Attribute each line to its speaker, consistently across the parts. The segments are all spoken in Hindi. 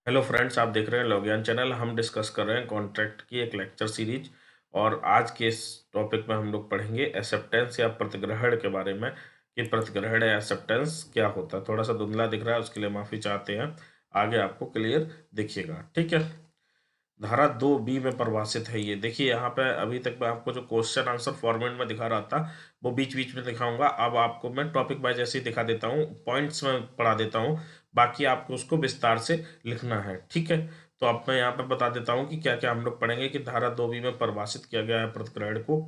Speaker 1: हेलो फ्रेंड्स, आप देख रहे हैं लॉगियन चैनल। हम डिस्कस कर रहे हैं कॉन्ट्रैक्ट की एक लेक्चर सीरीज। और आज के इस टॉपिक में हम लोग पढ़ेंगे एक्सेप्टेंस या प्रतिग्रहण के बारे में कि प्रतिग्रहण या एक्सेप्टेंस क्या होता है। थोड़ा सा धुंधला दिख रहा है, उसके लिए माफ़ी चाहते हैं। आगे आपको क्लियर दिखिएगा, ठीक है। धारा 2B में परिभाषित है ये। देखिए यहाँ पे अभी तक मैं आपको जो क्वेश्चन आंसर फॉर्मेट में दिखा रहा था वो बीच बीच में दिखाऊंगा। अब आपको मैं टॉपिक वाइज ऐसे ही दिखा देता हूँ, पॉइंट्स में पढ़ा देता हूँ, बाकी आपको उसको विस्तार से लिखना है, ठीक है। तो अब मैं यहाँ पे बता देता हूँ कि क्या क्या हम लोग पढ़ेंगे कि धारा 2B में परिभाषित किया गया है प्रतिग्रहण को।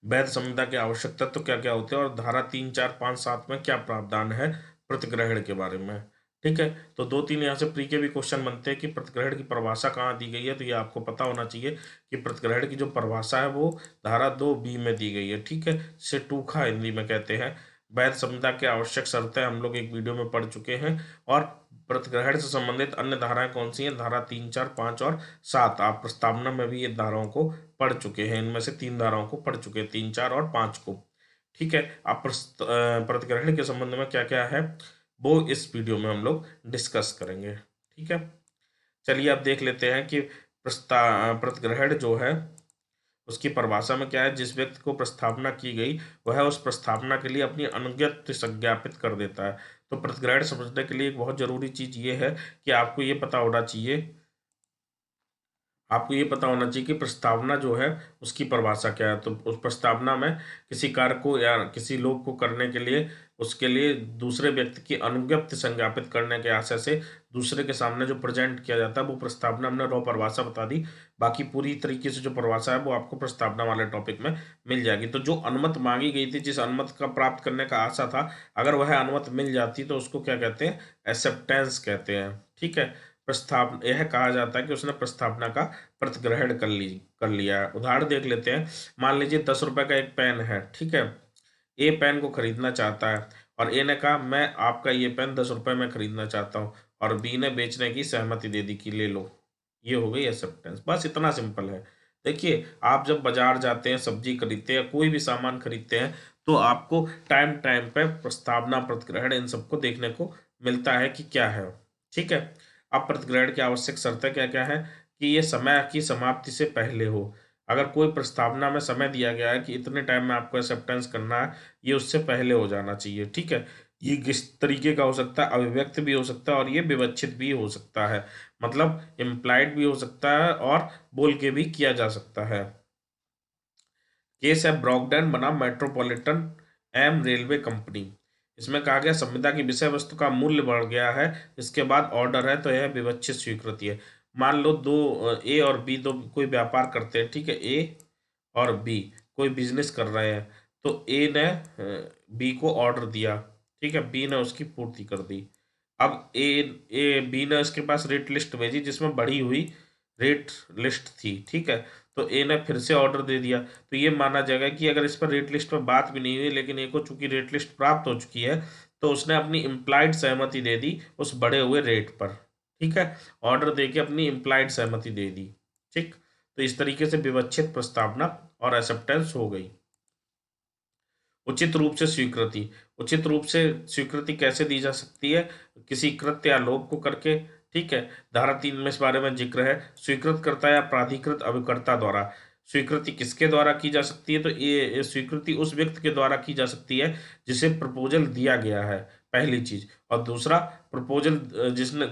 Speaker 1: वैध संविदा के आवश्यक तत्व क्या क्या होते हैं और धारा 3, 4, 5, 7 में क्या प्रावधान है प्रतिग्रहण के बारे में, ठीक है। तो 2, 3 यहाँ से प्री के भी क्वेश्चन बनते हैं कि प्रतिग्रहण की परिभाषा कहाँ दी गई है। तो ये आपको पता होना चाहिए कि प्रतिग्रहण की जो परिभाषा है वो धारा 2B में दी गई है, ठीक है। इसे टूखा हिंदी में कहते हैं। वैध संविदा के आवश्यक शर्तें हम लोग एक वीडियो में पढ़ चुके हैं। और प्रतिग्रहण से संबंधित अन्य धाराएं कौन सी हैं? धारा 3, 4, 5 और 7। आप प्रस्तावना में भी ये धाराओं को पढ़ चुके हैं। इनमें से 3 धाराओं को पढ़ चुके हैं, 3, 4 और 5 को, ठीक है। आप प्रतिग्रहण के संबंध में क्या क्या है वो इस वीडियो में हम लोग डिस्कस करेंगे, ठीक है। चलिए अब देख लेते हैं कि प्रतिग्रहण जो है उसकी परिभाषा में क्या है। जिस व्यक्ति को प्रस्तावना की गई वह उस प्रस्तावना के लिए अपनी अनुज्ञप्ति सत्यापित कर देता है। तो प्रतिग्रहण समझने के लिए एक बहुत जरूरी चीज ये है कि आपको ये पता होना चाहिए कि प्रस्तावना जो है उसकी परिभाषा क्या है। तो उस प्रस्तावना में किसी कार्य को या किसी लोग को करने के लिए उसके लिए दूसरे व्यक्ति की अनुज्ञप्ति सत्यापित करने के आशय से दूसरे के सामने जो प्रेजेंट किया जाता है वो प्रस्तावना। हमने रॉ परिभाषा बता दी, बाकी पूरी तरीके से जो परिभाषा है वो आपको प्रस्तावना वाले टॉपिक में मिल जाएगी। तो जो अनुमति मांगी गई थी, जिस अनुमति का प्राप्त करने का आशा था, अगर वह अनुमति मिल जाती तो उसको क्या कहते हैं? एक्सेप्टेंस कहते हैं, ठीक है। प्रस्ताव यह कहा जाता है कि उसने प्रस्तावना का प्रतिग्रहण कर लिया है। उदाहरण देख लेते हैं। मान लीजिए 10 रुपए का एक पेन है, ठीक है। ए पेन को खरीदना चाहता है और ए ने कहा मैं आपका ये पेन 10 रुपए में खरीदना चाहता हूँ, और बी ने बेचने की सहमति दे दी कि ले लो। ये हो गई एक्सेप्टेंस। बस इतना सिंपल है। देखिए, आप जब बाजार जाते हैं, सब्जी खरीदते हैं, कोई भी सामान खरीदते हैं, तो आपको टाइम टाइम पे प्रस्तावना, प्रतिग्रहण, इन सबको देखने को मिलता है कि क्या है, ठीक है। अब प्रतिग्रहण की आवश्यक शर्तें क्या क्या है कि ये समय की समाप्ति से पहले हो। अगर कोई प्रस्तावना में समय दिया गया है कि इतने टाइम में आपको एक्सेप्टेंस करना है, ये उससे पहले हो जाना चाहिए, ठीक है। ये किस तरीके का हो सकता है? अभिव्यक्त भी हो सकता है और ये विवक्षित भी हो सकता है। मतलब इम्प्लाइड भी हो सकता है और बोल के भी किया जा सकता है। केस है ब्रॉकडेन बना मेट्रोपॉलिटन एम रेलवे कंपनी। इसमें कहा गया संविदा की विषय वस्तु का मूल्य बढ़ गया है, इसके बाद ऑर्डर है, तो यह विवक्षित स्वीकृति है। मान लो दो ए और बी दो कोई व्यापार करते हैं, ठीक है। ए और बी कोई बिजनेस कर रहे हैं। तो ए ने बी को ऑर्डर दिया, ठीक है। बी ने उसकी पूर्ति कर दी। अब ए ए बी ने उसके पास रेट लिस्ट भेजी जिसमें बढ़ी हुई रेट लिस्ट थी, ठीक है। तो ए ने फिर से ऑर्डर दे दिया। तो ये माना जाएगा कि अगर इस पर रेट लिस्ट में बात भी नहीं हुई लेकिन ए को चूंकि रेट लिस्ट प्राप्त हो चुकी है, तो उसने अपनी इम्प्लाइड सहमति दे दी उस बढ़े हुए रेट पर, ठीक है। ऑर्डर दे के अपनी इम्प्लाइड सहमति दे दी, ठीक। तो इस तरीके से विवक्षित प्रस्तावना और एक्सेप्टेंस हो गई। उचित रूप से स्वीकृति। उचित रूप से स्वीकृति कैसे दी जा सकती है? किसी कृत्य या लोभ को करके, ठीक है। धारा 3 में इस बारे में जिक्र है। स्वीकृतकर्ता या प्राधिकृत अभिकर्ता द्वारा। स्वीकृति किसके द्वारा की जा सकती है? तो ये स्वीकृति उस व्यक्ति के द्वारा की जा सकती है जिसे प्रपोजल दिया गया है, पहली चीज। और दूसरा, प्रपोजल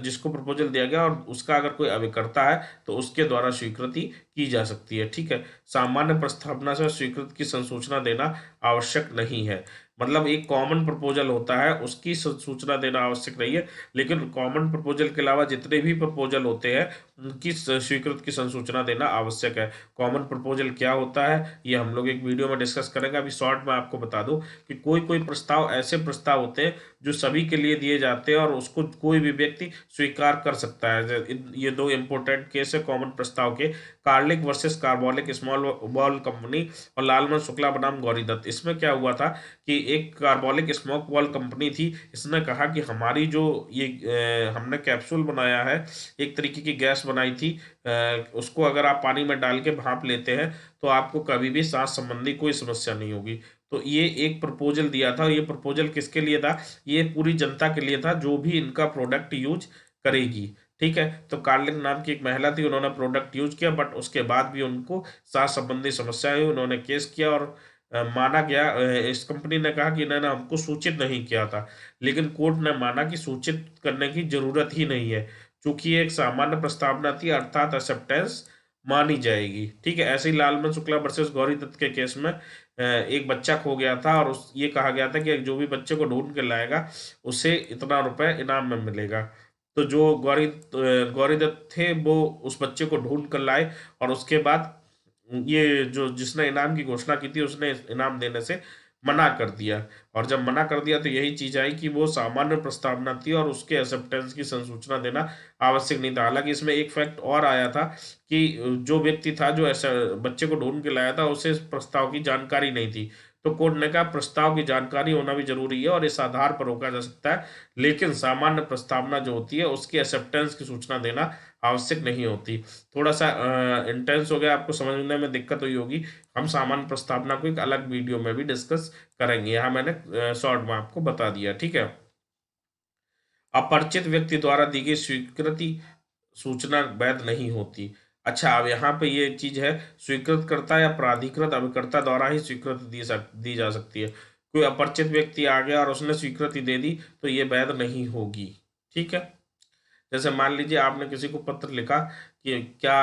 Speaker 1: जिसको प्रपोजल दिया गया और उसका अगर कोई अभिकर्ता है तो उसके द्वारा स्वीकृति की जा सकती है, ठीक है। सामान्य प्रस्तावना से स्वीकृति की संसूचना देना आवश्यक नहीं है। मतलब एक कॉमन प्रपोजल होता है उसकी सूचना देना आवश्यक नहीं है, लेकिन कॉमन प्रपोजल के अलावा जितने भी प्रपोजल होते हैं उनकी स्वीकृति की संसूचना देना आवश्यक है। कॉमन प्रपोजल क्या होता है ये हम लोग एक वीडियो में डिस्कस करेंगे। अभी शॉर्ट में आपको बता दूं कि कोई कोई प्रस्ताव ऐसे प्रस्ताव होते हैं जो सभी के लिए दिए जाते हैं और उसको कोई भी व्यक्ति स्वीकार कर सकता है। ये दो इंपॉर्टेंट केस है कॉमन प्रस्ताव के। Carlill versus Carbolic smoke ball company और लालमन शुक्ला बनाम गौरी दत्त। इसमें क्या हुआ था कि एक कार्बोलिक स्मोक बॉल कंपनी थी। इसने कहा कि हमारी जो ये हमने कैप्सूल बनाया है, एक तरीके की गैस बनाई थी, उसको अगर आप पानी में डाल के भाप लेते हैं तो आपको कभी भी सांस संबंधी कोई समस्या नहीं होगी। तो ये एक प्रपोजल दिया था। ये प्रपोजल किसके लिए था? ये पूरी जनता के लिए था जो भी इनका प्रोडक्ट यूज करेगी। ठीक है, तो कार्लिन नाम की एक महिला थी, उन्होंने प्रोडक्ट यूज किया, बट उसके बाद भी उनको सांस संबंधी समस्या हुई, उन्होंने केस किया और माना गया, इस कंपनी ने कहा कि इन्होंने हमको सूचित नहीं किया था, लेकिन कोर्ट ने माना कि सूचित करने की जरूरत ही नहीं है, क्योंकि ये एक सामान्य प्रस्तावना थी, अर्थात एक्सेप्टेंस मानी जाएगी। ठीक है, ऐसे ही लालमन शुक्ला वर्सेस गौरी दत्त के केस में एक बच्चा खो गया था और उस ये कहा गया था कि जो भी बच्चे को ढूंढ के लाएगा उसे इतना रुपए इनाम में मिलेगा। तो जो गौरी दत्त थे वो उस बच्चे को ढूंढ कर लाए और उसके बाद ये जो जिसने इनाम की घोषणा की थी उसने इनाम देने से मना कर दिया, और जब मना कर दिया तो यही चीज आई कि वो सामान्य प्रस्तावना थी और उसके एक्सेप्टेंस की संसूचना देना आवश्यक नहीं था। हालांकि इसमें एक फैक्ट और आया था कि जो व्यक्ति था जो ऐसा बच्चे को ढूंढ के लाया था उसे इस प्रस्ताव की जानकारी नहीं थी, तो कोर्ट ने कहा प्रस्ताव की जानकारी होना भी जरूरी है और इस आधार पर रोका जा सकता है, लेकिन सामान्य प्रस्तावना जो होती है उसकी एक्सेप्टेंस की सूचना देना आवश्यक नहीं होती। थोड़ा सा इंटेंस हो गया, आपको समझने में दिक्कत हुई होगी, हम सामान्य प्रस्तावना को एक अलग वीडियो में भी डिस्कस करेंगे, यहाँ मैंने शॉर्ट में आपको बता दिया। ठीक है, अपरिचित व्यक्ति द्वारा दी गई स्वीकृति सूचना वैध नहीं होती। अच्छा, अब यहाँ पे ये चीज है, स्वीकृतकर्ता या प्राधिकृत अभिकर्ता द्वारा ही स्वीकृति दी जा सकती है। कोई अपरिचित व्यक्ति आ गया और उसने स्वीकृति दे दी तो ये वैध नहीं होगी। ठीक है, जैसे मान लीजिए आपने किसी को पत्र लिखा कि क्या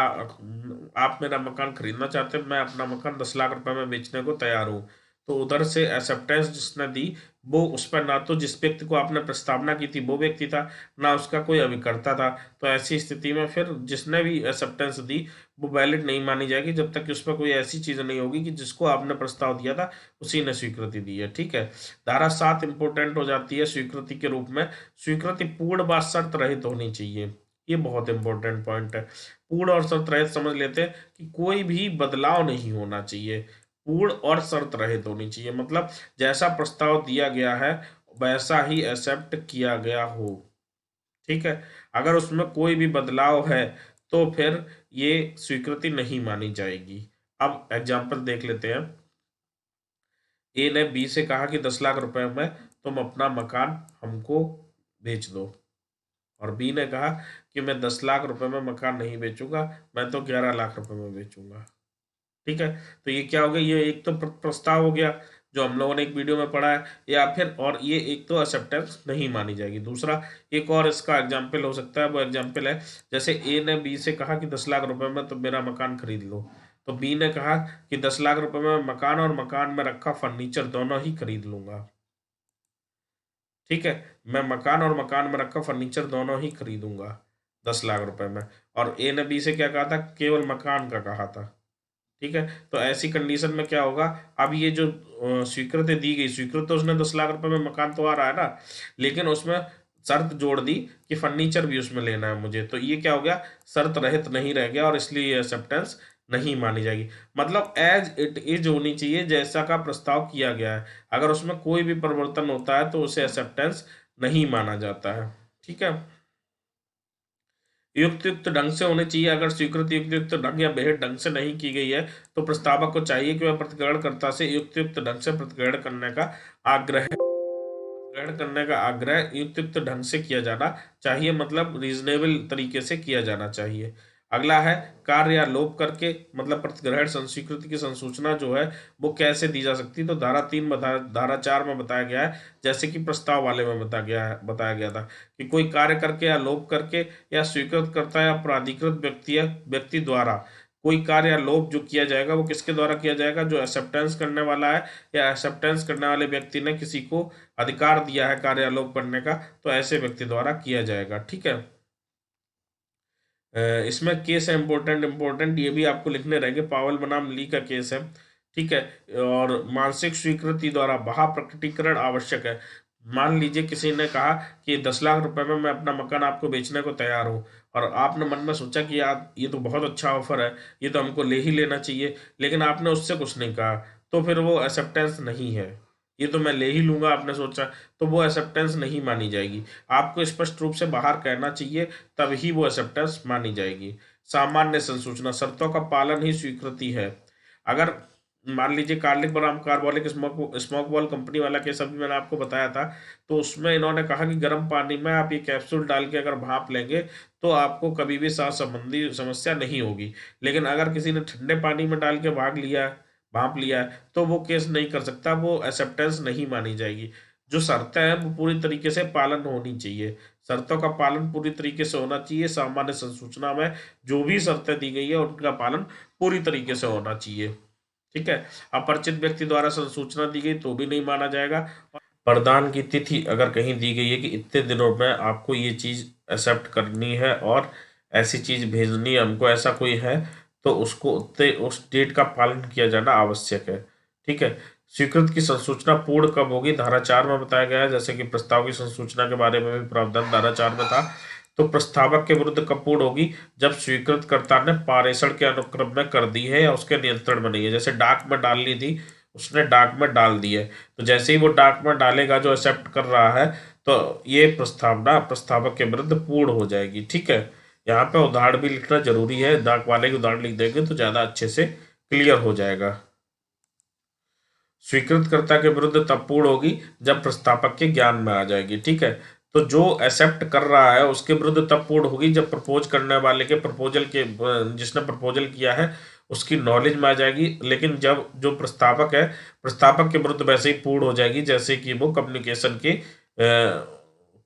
Speaker 1: आप मेरा मकान खरीदना चाहते हैं, मैं अपना मकान 10 लाख रुपए में बेचने को तैयार हूँ, तो उधर से एक्सेप्टेंस जिसने दी वो उस पर ना तो जिस व्यक्ति को आपने प्रस्तावना की थी वो व्यक्ति था, ना उसका कोई अभिकर्ता था। तो ऐसी स्थिति में फिर जिसने भी एक्सेप्टेंस दी वो वैलिड नहीं मानी जाएगी जब तक कि उस पर कोई ऐसी चीज नहीं होगी कि जिसको आपने प्रस्ताव दिया था उसी ने स्वीकृति दी है। ठीक है, धारा 7 इंपोर्टेंट हो जाती है स्वीकृति के रूप में। स्वीकृति पूर्ण व शर्त रहित होनी चाहिए, ये बहुत इंपॉर्टेंट पॉइंट है। पूर्ण और शर्त रहित समझ लेते हैं कि कोई भी बदलाव नहीं होना चाहिए, पूर्ण और शर्त रहित होनी चाहिए, मतलब जैसा प्रस्ताव दिया गया है वैसा ही एक्सेप्ट किया गया हो। ठीक है, अगर उसमें कोई भी बदलाव है तो फिर ये स्वीकृति नहीं मानी जाएगी। अब एग्जाम्पल देख लेते हैं। ए ने बी से कहा कि 10 लाख रुपए में तुम अपना मकान हमको बेच दो, और बी ने कहा कि मैं 10 लाख रुपए में मकान नहीं बेचूंगा, मैं तो 11 लाख रुपए में बेचूंगा। ठीक है, तो ये क्या हो गया, ये एक तो प्रस्ताव हो गया जो हम लोगों ने एक वीडियो में पढ़ा है, या फिर और ये एक तो एक्सेप्टेंस नहीं मानी जाएगी। दूसरा एक और इसका एग्जाम्पल हो सकता है, वो एग्जाम्पल है जैसे ए ने बी से कहा कि 10 लाख रुपए में तुम मेरा मकान खरीद लो, तो बी ने कहा कि 10 लाख रुपए में मकान और मकान में रखा फर्नीचर दोनों ही खरीद लूंगा। ठीक है, मैं मकान और मकान में रखा फर्नीचर दोनों ही खरीदूंगा 10 लाख रुपए में, और ए ने बी से क्या कहा था, केवल मकान का कहा था। ठीक है, तो ऐसी कंडीशन में क्या होगा, अब ये जो स्वीकृति दी गई, स्वीकृति तो उसने 10 लाख रुपए में मकान तो आ रहा है ना, लेकिन उसमें शर्त जोड़ दी कि फर्नीचर भी उसमें लेना है मुझे, तो ये क्या हो गया, शर्त रहित नहीं रह गया और इसलिए ये एक्सेप्टेंस नहीं मानी जाएगी। मतलब एज इट इज होनी चाहिए जैसा का प्रस्ताव किया गया है, अगर उसमें कोई भी परिवर्तन होता है तो उसे एक्सेप्टेंस नहीं माना जाता है। ठीक है, युक्त युक्त ढंग से होने चाहिए, अगर स्वीकृति युक्त युक्त ढंग या बेहद ढंग से नहीं की गई है तो प्रस्तावक को चाहिए कि वह प्रतिग्रहणकर्ता से युक्त युक्त ढंग से प्रतिग्रहण करने का आग्रह ग्रहण करने का आग्रह युक्त युक्त ढंग से किया जाना चाहिए, मतलब रीजनेबल तरीके से किया जाना चाहिए। अगला है कार्य या लोप करके, मतलब प्रतिग्रहण स्वीकृति की संसूचना जो है वो कैसे दी जा सकती है, तो धारा 3 धारा 4 में बताया गया है, जैसे कि प्रस्ताव वाले में बताया गया था कि कोई कार्य करके या लोप करके या स्वीकृत करता या प्राधिकृत व्यक्ति द्वारा कोई कार्य या लोप जो किया जाएगा वो किसके द्वारा किया जाएगा, जो एक्सेप्टेंस करने वाला है या एक्सेप्टेंस करने वाले व्यक्ति ने किसी को अधिकार दिया है कार्य या लोप करने का, तो ऐसे व्यक्ति द्वारा किया जाएगा। ठीक है, इसमें केस है इंपॉर्टेंट इंपॉर्टेंट, ये भी आपको लिखने रहेंगे, पावल बनाम ली का केस है। ठीक है, और मानसिक स्वीकृति द्वारा बाह्य प्रकटीकरण आवश्यक है। मान लीजिए किसी ने कहा कि 10 लाख रुपए में मैं अपना मकान आपको बेचने को तैयार हूँ, और आपने मन में सोचा कि यार ये तो बहुत अच्छा ऑफर है, ये तो हमको ले ही लेना चाहिए, लेकिन आपने उससे कुछ नहीं कहा, तो फिर वो एक्सेप्टेंस नहीं है। ये तो मैं ले ही लूंगा आपने सोचा, तो वो एक्सेप्टेंस नहीं मानी जाएगी। आपको स्पष्ट रूप से बाहर कहना चाहिए, तभी वो एक्सेप्टेंस मानी जाएगी। सामान्य संसूचना, शर्तों का पालन ही स्वीकृति है। अगर मान लीजिए कार्लिक बनाम carbolic smoke smoke ball company वाला केस अभी मैंने आपको बताया था, तो उसमें इन्होंने कहा कि गर्म पानी में आप ये कैप्सूल डाल के अगर भाप लेंगे तो आपको कभी भी सांस संबंधी समस्या नहीं होगी। लेकिन अगर किसी ने ठंडे पानी में डाल के भाप लिया है तो वो केस नहीं कर सकता, वो एक्सेप्टेंस नहीं मानी जाएगी। जो शर्तें हैं वो पूरी तरीके से पालन होनी चाहिए, शर्तों का पालन पूरी तरीके से होना चाहिए। सामान्य संसूचना में जो भी शर्तें दी गई है उनका पालन पूरी तरीके से होना चाहिए। ठीक है। अपरिचित व्यक्ति द्वारा संसूचना दी गई तो भी नहीं माना जाएगा। प्रदान की तिथि अगर कहीं दी गई है कि इतने दिनों में आपको ये चीज़ एक्सेप्ट करनी है और ऐसी चीज़ भेजनी है हमको, ऐसा कोई है तो उसको उतने उस डेट का पालन किया जाना आवश्यक है। ठीक है। स्वीकृत की संसूचना पूर्ण कब होगी, धारा 4 में बताया गया है। जैसे कि प्रस्ताव की संसूचना के बारे में भी प्रावधान धारा 4 में था। तो प्रस्तावक के विरुद्ध कब पूर्ण होगी, जब स्वीकृतकर्ता ने पारेषण के अनुक्रम में कर दी है या उसके नियंत्रण में नहीं है। जैसे डाक में डालनी थी, उसने डाक में डाल दी है, तो जैसे ही वो डाक में डालेगा जो एक्सेप्ट कर रहा है तो ये प्रस्तावना प्रस्तावक के विरुद्ध पूर्ण हो जाएगी। ठीक है। यहाँ पे उदाहरण भी लिखना जरूरी है, डाक वाले के उदाहरण लिख देंगे तो ज्यादा अच्छे से क्लियर हो जाएगा। स्वीकृतकर्ता के विरुद्ध तब पूर्ण होगी जब प्रस्तावक के ज्ञान में आ जाएगी। ठीक है। तो जो एक्सेप्ट कर रहा है उसके विरुद्ध तब पूर्ण होगी जब प्रपोज करने वाले के प्रपोजल के जिसने प्रपोजल किया है उसकी नॉलेज में आ जाएगी। लेकिन जब जो प्रस्तावक है, प्रस्तावक के विरुद्ध वैसे ही पूर्ण हो जाएगी जैसे कि वो कम्युनिकेशन के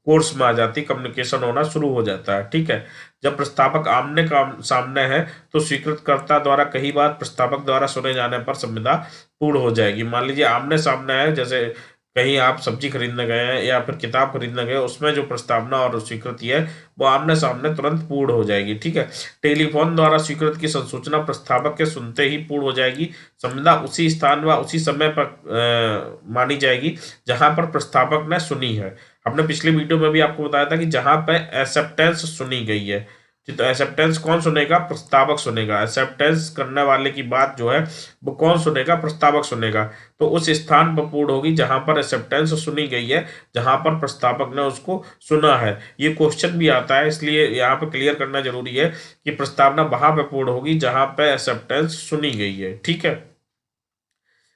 Speaker 1: कोर्स में आ जाती, कम्युनिकेशन होना शुरू हो जाता है। ठीक है। जब प्रस्तावक आमने का सामने है तो स्वीकृतकर्ता द्वारा कई बार प्रस्तावक द्वारा सुने जाने पर संविदा पूर्ण हो जाएगी। मान लीजिए आमने सामने है, जैसे कहीं आप सब्जी खरीदने गए हैं या फिर किताब खरीदने गए, उसमें जो प्रस्तावना और स्वीकृति है वो आमने सामने तुरंत पूर्ण हो जाएगी। ठीक है। टेलीफोन द्वारा स्वीकृत की संसूचना प्रस्तावक के सुनते ही पूर्ण हो जाएगी। संविदा उसी स्थान व उसी समय पर मानी जाएगी जहां पर प्रस्तावक ने सुनी है। हमने पिछली वीडियो में भी आपको बताया था कि जहां पे एक्सेप्टेंस सुनी गई है, तो एक्सेप्टेंस कौन सुनेगा, प्रस्तावक सुनेगा। एक्सेप्टेंस करने वाले की बात जो है वो कौन सुनेगा, प्रस्तावक सुनेगा। तो उस स्थान पर पूर्ण होगी जहां पर एक्सेप्टेंस सुनी गई है, जहां पर प्रस्तावक ने उसको सुना है। ये क्वेश्चन भी आता है, इसलिए यहाँ पे क्लियर करना जरूरी है कि प्रस्तावना वहां पर पूर्ण होगी जहां पर एक्सेप्टेंस सुनी गई है। ठीक है।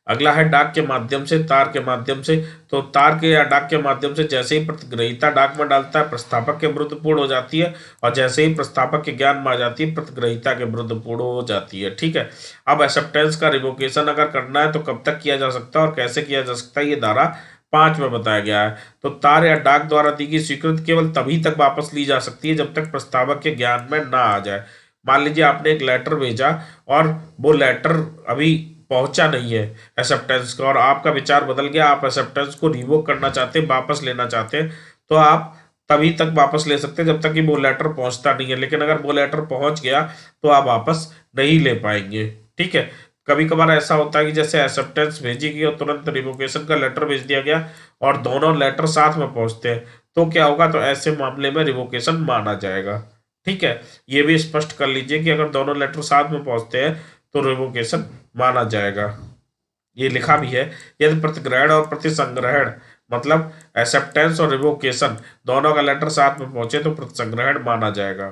Speaker 1: अगला है डाक के माध्यम से, तार के माध्यम से। तो तार के या डाक के माध्यम से जैसे ही प्रतिग्रहीता डाक में डालता है प्रस्तावक के विरुद्ध पूर्ण हो जाती है, और जैसे ही प्रस्तावक के ज्ञान में आ जाती है प्रतिग्रहीता के विरुद्ध पूर्ण हो जाती है। ठीक है। अब एक्सेप्टेंस का रिवोकेशन अगर करना है तो कब तक किया जा सकता है और कैसे किया जा सकता है, ये धारा 5 में बताया गया है। तो तार या डाक द्वारा दी गई स्वीकृति केवल तभी तक वापस ली जा सकती है जब तक प्रस्तावक के ज्ञान में ना आ जाए। मान लीजिए आपने एक लेटर भेजा और वो लेटर अभी पहुंचा नहीं है एक्सेप्टेंस का, और आपका विचार बदल गया, आप एक्सेप्टेंस को रिवोक करना चाहते हैं, वापस लेना चाहते हैं, तो आप तभी तक वापस ले सकते हैं जब तक कि वो लेटर पहुंचता नहीं है। लेकिन अगर वो लेटर पहुंच गया तो आप वापस नहीं ले पाएंगे। ठीक है। कभी कभार ऐसा होता है कि जैसे एक्सेप्टेंस भेजी गई और तुरंत रिवोकेशन का लेटर भेज दिया गया और दोनों लेटर साथ में पहुंचते हैं, तो क्या होगा, तो ऐसे मामले में रिवोकेशन माना जाएगा। ठीक है। ये भी स्पष्ट कर लीजिए कि अगर दोनों लेटर साथ में पहुंचते हैं तो रिवोकेशन माना जाएगा। ये लिखा भी है, यदि प्रतिग्रहण और प्रतिसंग्रहण मतलब एक्सेप्टेंस और रिवोकेशन दोनों का लेटर साथ में पहुंचे तो प्रतिसंग्रहण माना जाएगा।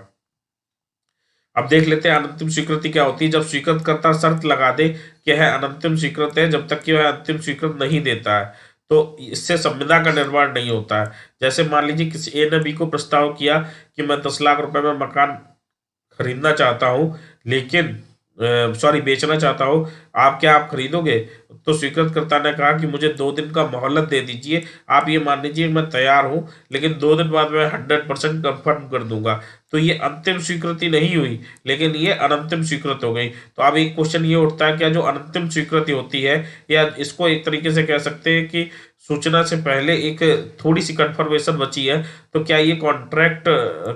Speaker 1: अब देख लेते हैं अनंतिम स्वीकृति क्या होती है। जब स्वीकृतकर्ता शर्त लगा दे कि यह अनंतिम स्वीकृत है जब तक कि वह अंतिम स्वीकृत नहीं देता है, तो इससे संविदा का निर्माण नहीं होता है। जैसे मान लीजिए किसी ए ने बी को प्रस्ताव किया कि मैं 10 लाख रुपए में मकान खरीदना चाहता हूँ, लेकिन सॉरी बेचना चाहता हूँ, आप खरीदोगे। तो स्वीकृतकर्ता ने कहा कि मुझे 2 दिन का मोहलत दे दीजिए, आप ये मान लीजिए मैं तैयार हूँ, लेकिन 2 दिन बाद मैं 100% कंफर्म कर दूंगा। तो ये अंतिम स्वीकृति नहीं हुई, लेकिन ये अनंतिम स्वीकृति हो गई। तो अब एक क्वेश्चन ये उठता है, क्या जो अनंतिम स्वीकृति होती है, या इसको एक तरीके से कह सकते हैं कि सूचना से पहले एक थोड़ी सी कंफर्मेशन बची है, तो क्या ये कॉन्ट्रैक्ट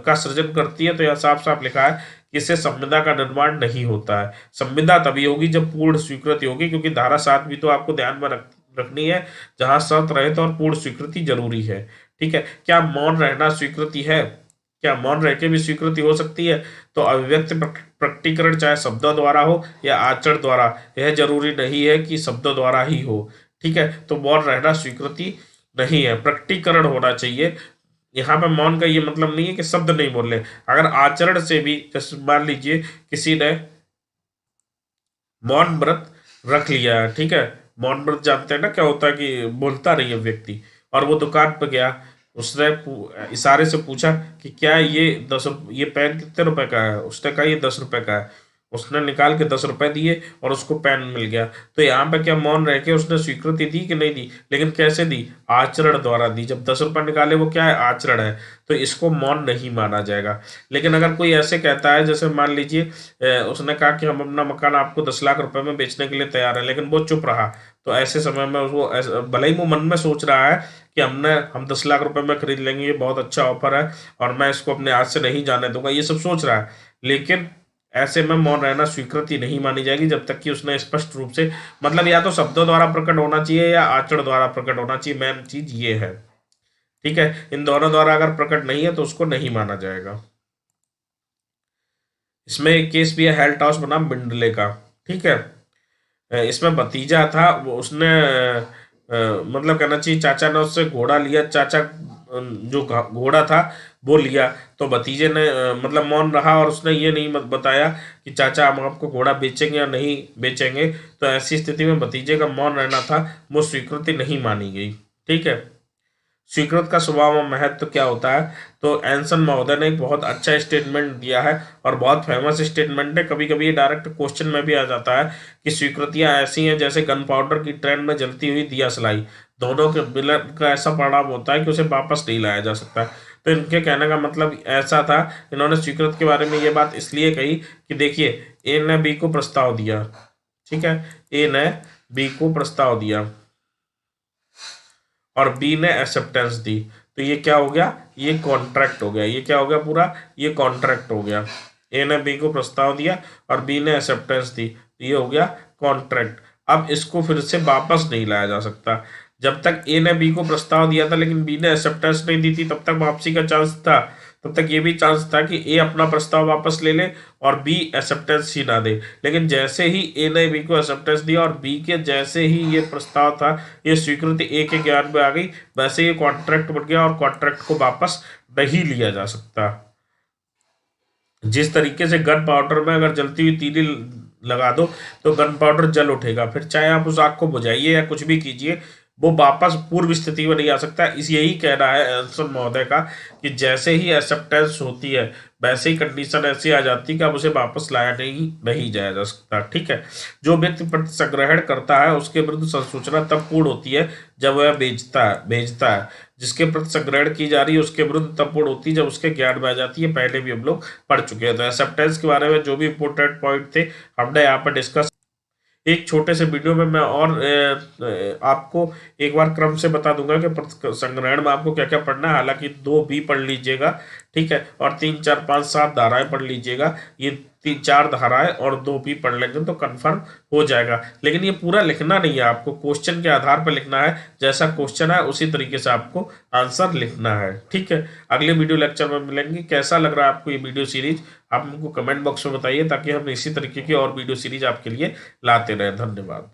Speaker 1: का सृजन करती है। तो यह साफ साफ लिखा है कि इससे संविदा का निर्माण नहीं होता है। संविदा तभी होगी जब पूर्ण स्वीकृति होगी, क्योंकि धारा 7 भी तो आपको ध्यान में रखनी है, जहां शर्त रहित और पूर्ण स्वीकृति जरूरी है। ठीक है। क्या मौन रहना स्वीकृति है, क्या मौन रह के भी स्वीकृति हो सकती है। तो अभिव्यक्ति प्रकटीकरण चाहे शब्दों द्वारा हो या आचरण द्वारा, यह जरूरी नहीं है कि शब्दों द्वारा ही हो। ठीक है। तो मौन रहना स्वीकृति नहीं है, प्रकटीकरण होना चाहिए। यहाँ पे मौन का ये मतलब नहीं है कि शब्द नहीं बोल रहे, अगर आचरण से भी, जैसे मान लीजिए किसी ने मौन व्रत रख लिया, ठीक है। मौन व्रत जानते हैं ना क्या होता है, कि बोलता नहीं है व्यक्ति। और वो दुकान पे गया, उसने इशारे से पूछा कि क्या ये ये पेन कितने रुपए का है। उसने कहा ये 10 रुपए का है। उसने निकाल के 10 रुपए दिए और उसको पेन मिल गया। तो यहाँ पे क्या मौन रह के उसने स्वीकृति दी कि नहीं दी, लेकिन कैसे दी, आचरण द्वारा दी। जब 10 रुपए निकाले वो क्या है, आचरण है, तो इसको मौन नहीं माना जाएगा। लेकिन अगर कोई ऐसे कहता है, जैसे मान लीजिए उसने कहा कि हम अपना मकान आपको 10 लाख रुपए में बेचने के लिए तैयार है, लेकिन वो चुप रहा, तो ऐसे समय में उसको भले ही वो मन में सोच रहा है कि हम 10 लाख रुपए में खरीद लेंगे, ये बहुत अच्छा ऑफर है और मैं इसको अपने हाथ से नहीं जाने दूंगा, ये सब सोच रहा है, लेकिन ऐसे में मौन रहना स्वीकृति नहीं मानी जाएगी जब तक कि उसने स्पष्ट रूप से, मतलब या तो शब्दों द्वारा प्रकट होना चाहिए या आचरण द्वारा प्रकट होना चाहिए, मेन चीज ये है। ठीक है, इन दोनों द्वारा अगर प्रकट नहीं है तो उसको नहीं माना जाएगा। इसमें एक केस भी है हेल्टॉस बनाम बिंडले का। ठीक है, इसमें भतीजा था, वो उसने मतलब कहना चाहिए चाचा ने उससे घोड़ा लिया, चाचा जो घोड़ा था वो लिया, तो भतीजे ने मतलब मौन रहा और उसने ये नहीं बताया कि चाचा हम आपको घोड़ा बेचेंगे या नहीं बेचेंगे। तो ऐसी स्थिति में भतीजे का मौन रहना था, वो स्वीकृति नहीं मानी गई। ठीक है, स्वीकृत का स्वभाव और महत्व क्या होता है, तो एंसन महोदय ने एक बहुत अच्छा स्टेटमेंट दिया है और बहुत फेमस स्टेटमेंट है। कभी कभी ये डायरेक्ट क्वेश्चन में भी आ जाता है कि स्वीकृतियां ऐसी हैं जैसे गन पाउडर की ट्रेन में जलती हुई दिया सलाई, दोनों के मिलन का ऐसा परिणाम होता है कि उसे वापस नहीं लाया जा सकता। तो इनके कहने का मतलब ऐसा था, इन्होंने स्वीकृत के बारे में ये बात इसलिए कही कि देखिए, ए ने बी को प्रस्ताव दिया, ठीक है, ए ने बी को प्रस्ताव दिया और बी ने एक्सेप्टेंस दी, तो ये क्या हो गया, ये कॉन्ट्रैक्ट हो गया। ये क्या हो गया पूरा, ये कॉन्ट्रैक्ट हो गया। ए ने बी को प्रस्ताव दिया और बी ने एक्सेप्टेंस दी, तो ये हो गया कॉन्ट्रैक्ट। अब इसको फिर से वापस नहीं लाया जा सकता। जब तक ए ने बी को प्रस्ताव दिया था लेकिन बी ने एक्सेप्टेंस नहीं दी थी, तब तक वापसी का चांस था। तब तक ये भी चांस था कि ए अपना प्रस्ताव वापस ले ले और बी एक्सेप्टेंस ही ना दे। लेकिन जैसे ही ए ने बी को एक्सेप्टेंस दिया और बी के जैसे ही ये प्रस्ताव था, ये स्वीकृति ए के ज्ञान में आ गई, वैसे ये कॉन्ट्रैक्ट बन गया और कॉन्ट्रैक्ट को वापस नहीं लिया जा सकता। जिस तरीके से गन पाउडर में अगर जलती हुई तीली लगा दो तो गन पाउडर जल उठेगा, फिर चाहे आप उस आग को बुझाइए या कुछ भी कीजिए, वो वापस पूर्व स्थिति में नहीं आ सकता। इस यही कहना है एंसन महोदय का कि जैसे ही एक्सेप्टेंस होती है वैसे ही कंडीशन ऐसी आ जाती है कि अब उसे वापस लाया नहीं जाया जा सकता। ठीक है, जो व्यक्ति संग्रहण करता है उसके विरुद्ध संसूचना तब पूर्ण होती है जब वह भेजता है। जिसके प्रति संग्रहण की जा रही है उसके विरुद्ध तब पूर्ण होती है जब उसके ज्ञान में आ जाती है। पहले भी हम लोग पढ़ चुके हैं। तो एक्सेप्टेंस के बारे में जो भी इंपोर्टेंट पॉइंट थे हमने यहाँ पर डिस्कस। एक छोटे से वीडियो में मैं और आपको एक बार क्रम से बता दूंगा कि संग्रहण में आपको क्या क्या पढ़ना है। हालांकि 2 भी पढ़ लीजिएगा, ठीक है, और 3 4 5 7 धाराएं पढ़ लीजिएगा। ये 3 4 धाराएं और 2 भी पढ़ लेंगे तो कंफर्म हो जाएगा। लेकिन ये पूरा लिखना नहीं है, आपको क्वेश्चन के आधार पर लिखना है। जैसा क्वेश्चन है उसी तरीके से आपको आंसर लिखना है। ठीक है, अगले वीडियो लेक्चर में मिलेंगे। कैसा लग रहा है आपको ये वीडियो सीरीज, आप हमको कमेंट बॉक्स में बताइए ताकि हम इसी तरीके की और वीडियो सीरीज आपके लिए लाते रहें। धन्यवाद।